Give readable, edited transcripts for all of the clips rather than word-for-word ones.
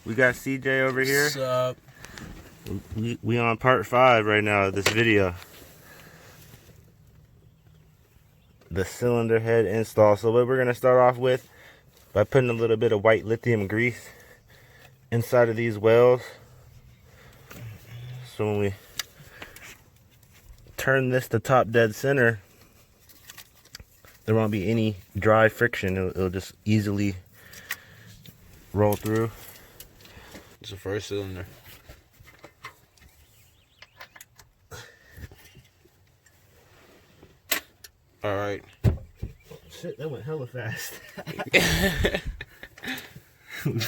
We got CJ over here. What's up? We on part 5 right now of this video. The cylinder head install. So what we're going to start off with by putting a little bit of white lithium grease inside of these wells. So when we turn this to top dead center, there won't be any dry friction. It'll just easily roll through. It's the first cylinder. All right. Shit, that went hella fast.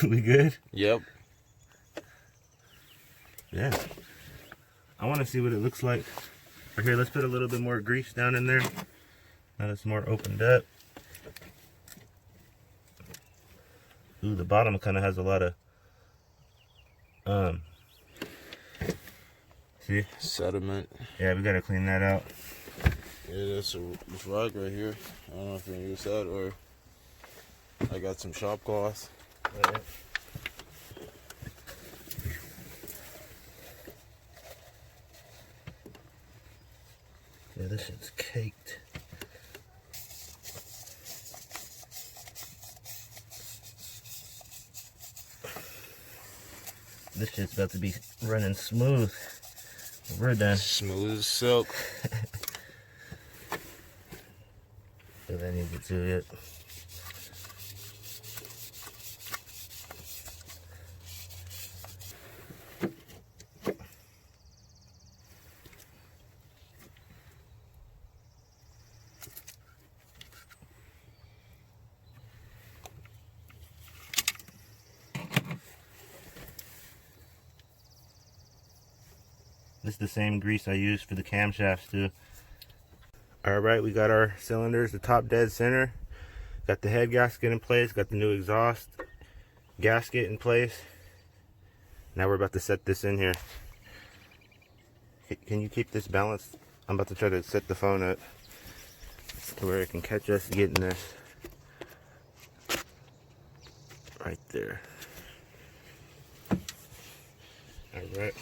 We good? Yep. Yeah. I want to see what it looks like. Right here, let's put a little bit more grease down in there. Now it's more opened up. Ooh, the bottom kind of has a lot of see? Sediment. Yeah, we gotta clean that out. Yeah, that's this rock right here. I don't know if you're gonna use that or I got some shop cloth. Right. Yeah, this shit's caked. This shit's about to be running smooth. We're done. Smooth as silk. But I need to do it. This is the same grease I used for the camshafts too. Alright, we got our cylinders, the top dead center. Got the head gasket in place, got the new exhaust gasket in place. Now we're about to set this in here. Can you keep this balanced? I'm about to try to set the phone up to where it can catch us getting this. Right there. Alright.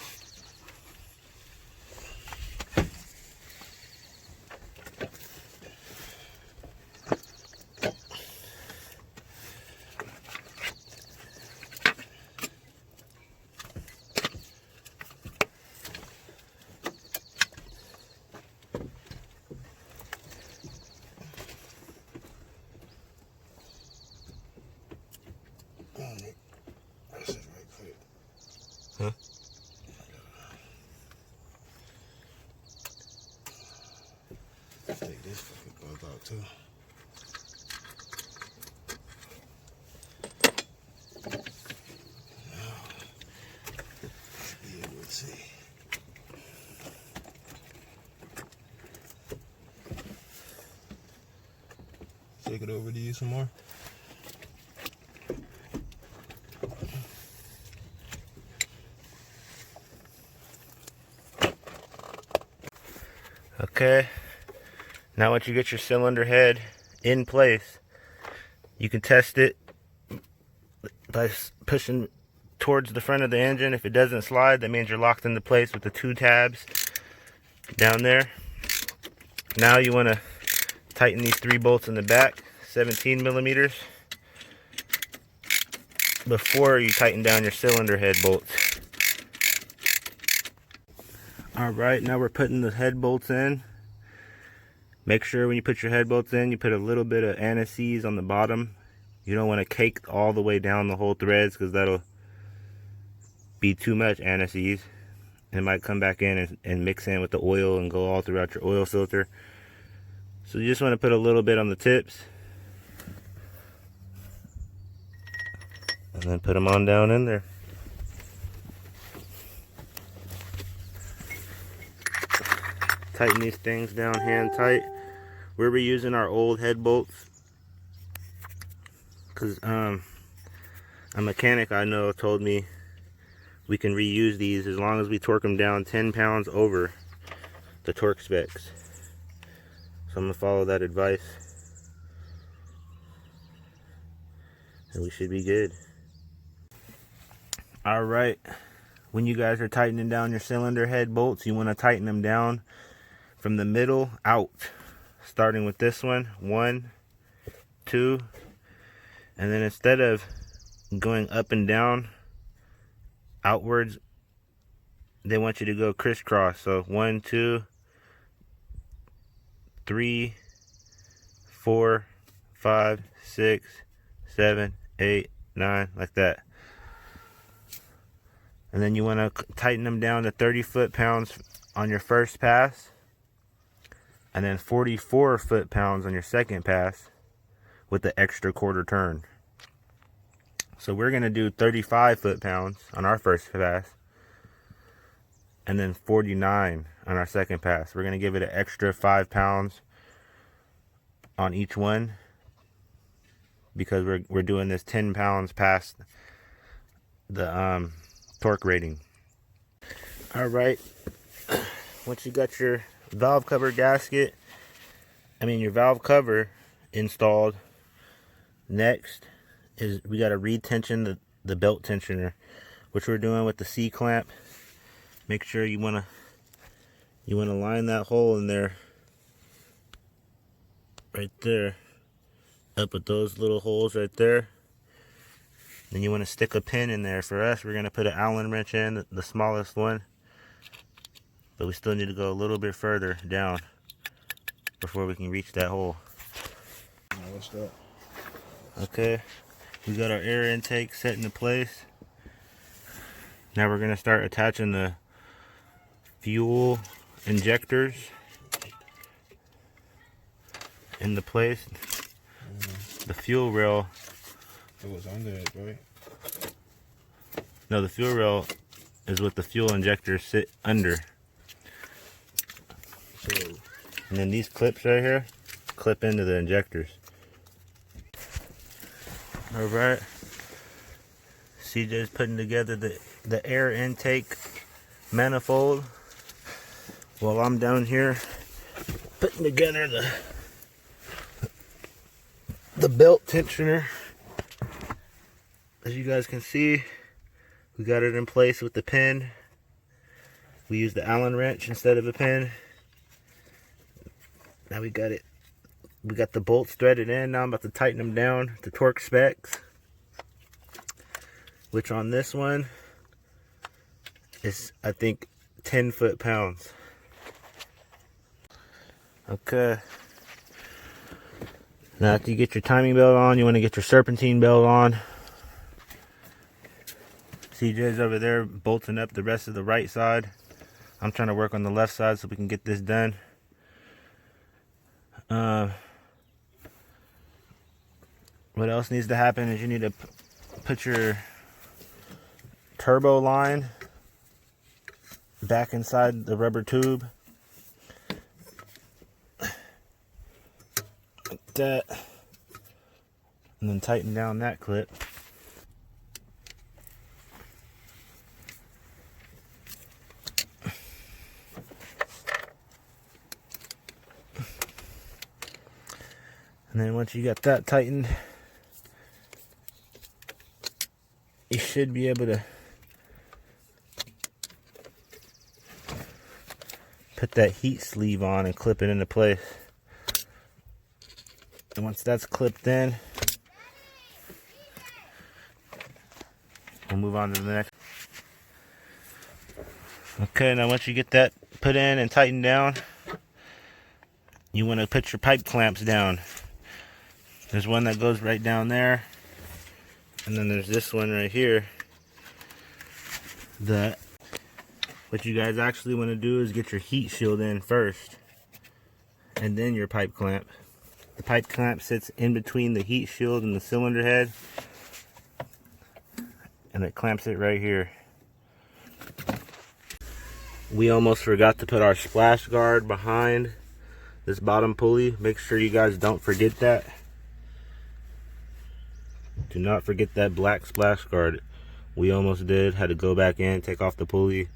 Huh? Take this fucking bolt out too. Now, be able to see. Take it over to you some more. Okay, now once you get your cylinder head in place, you can test it by pushing towards the front of the engine. If it doesn't slide, that means you're locked into place with the 2 tabs down there. Now you want to tighten these 3 bolts in the back, 17 millimeters, before you tighten down your cylinder head bolts. Alright, now we're putting the head bolts in. Make sure when you put your head bolts in, you put a little bit of anti-seize on the bottom. You don't want to cake all the way down the whole threads because that'll be too much anti-seize. It might come back in and mix in with the oil and go all throughout your oil filter. So you just want to put a little bit on the tips. And then put them on down in there. Tighten these things down hand tight. We're reusing our old head bolts because a mechanic I know told me we can reuse these as long as we torque them down 10 pounds over the torque specs. So I'm going to follow that advice and we should be good. All right, when you guys are tightening down your cylinder head bolts, you want to tighten them down from the middle out, starting with this one, 1, 2, and then instead of going up and down outwards, they want you to go crisscross. So 1, 2, 3, 4, 5, 6, 7, 8, 9, like that. And then you want to tighten them down to 30 foot-pounds on your first pass, and then 44 foot-pounds on your second pass with the extra quarter turn. So we're going to do 35 foot-pounds on our first pass, and then 49 on our second pass. We're going to give it an extra 5 pounds on each one, because we're doing this 10 pounds past the torque rating. All right, once you got your valve cover gasket, your valve cover installed, next is we got to retension the belt tensioner, which we're doing with the C clamp. Make sure you want to line that hole in there, right there, up with those little holes right there. Then you want to stick a pin in there. For us, we're going to put an Allen wrench in, the smallest one, but we still need to go a little bit further down before we can reach that hole. What's that? Okay, we got our air intake set into place. Now we're going to start attaching the fuel injectors into place. The fuel rail, It was under it, right? no, the fuel rail is what the fuel injectors sit under. So, And then these clips right here clip into the injectors. All right, CJ's putting together the air intake manifold, while I'm down here putting together the belt tensioner. As you guys can see, we got it in place with the pin. We used the Allen wrench instead of a pin. Now we got the bolts threaded in. Now I'm about to tighten them down to torque specs, which on this one is, I think, 10 foot-pounds. Okay. Now after you get your timing belt on, you want to get your serpentine belt on. CJ's over there bolting up the rest of the right side. I'm trying to work on the left side so we can get this done. What else needs to happen is you need to put your turbo line back inside the rubber tube, like that, and then tighten down that clip. And then once you got that tightened, you should be able to put that heat sleeve on and clip it into place. And once that's clipped in, we'll move on to the next. Okay, now once you get that put in and tightened down, you want to put your pipe clamps down. There's one that goes right down there, and then there's this one right here. That what you guys actually want to do is get your heat shield in first, and then your pipe clamp. The pipe clamp sits in between the heat shield and the cylinder head, and it clamps it right here. We almost forgot to put our splash guard behind this bottom pulley. Make sure you guys don't forget that. Do not forget that black splash guard. We almost did. Had to go back in, take off the pulley,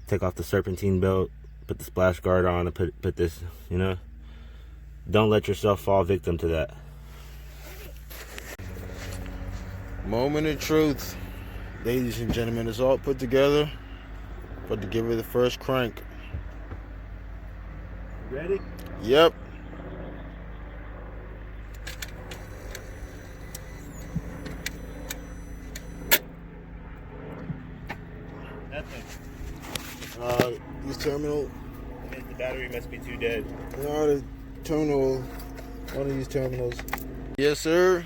take off the serpentine belt, put the splash guard on, and put this, you know. Don't let yourself fall victim to that. moment of truth. Ladies and gentlemen, it's all put together. About to give it the first crank. Ready? Yep. Nothing. This terminal. That means the battery must be too dead. No, the terminal. One of these terminals. Yes, sir.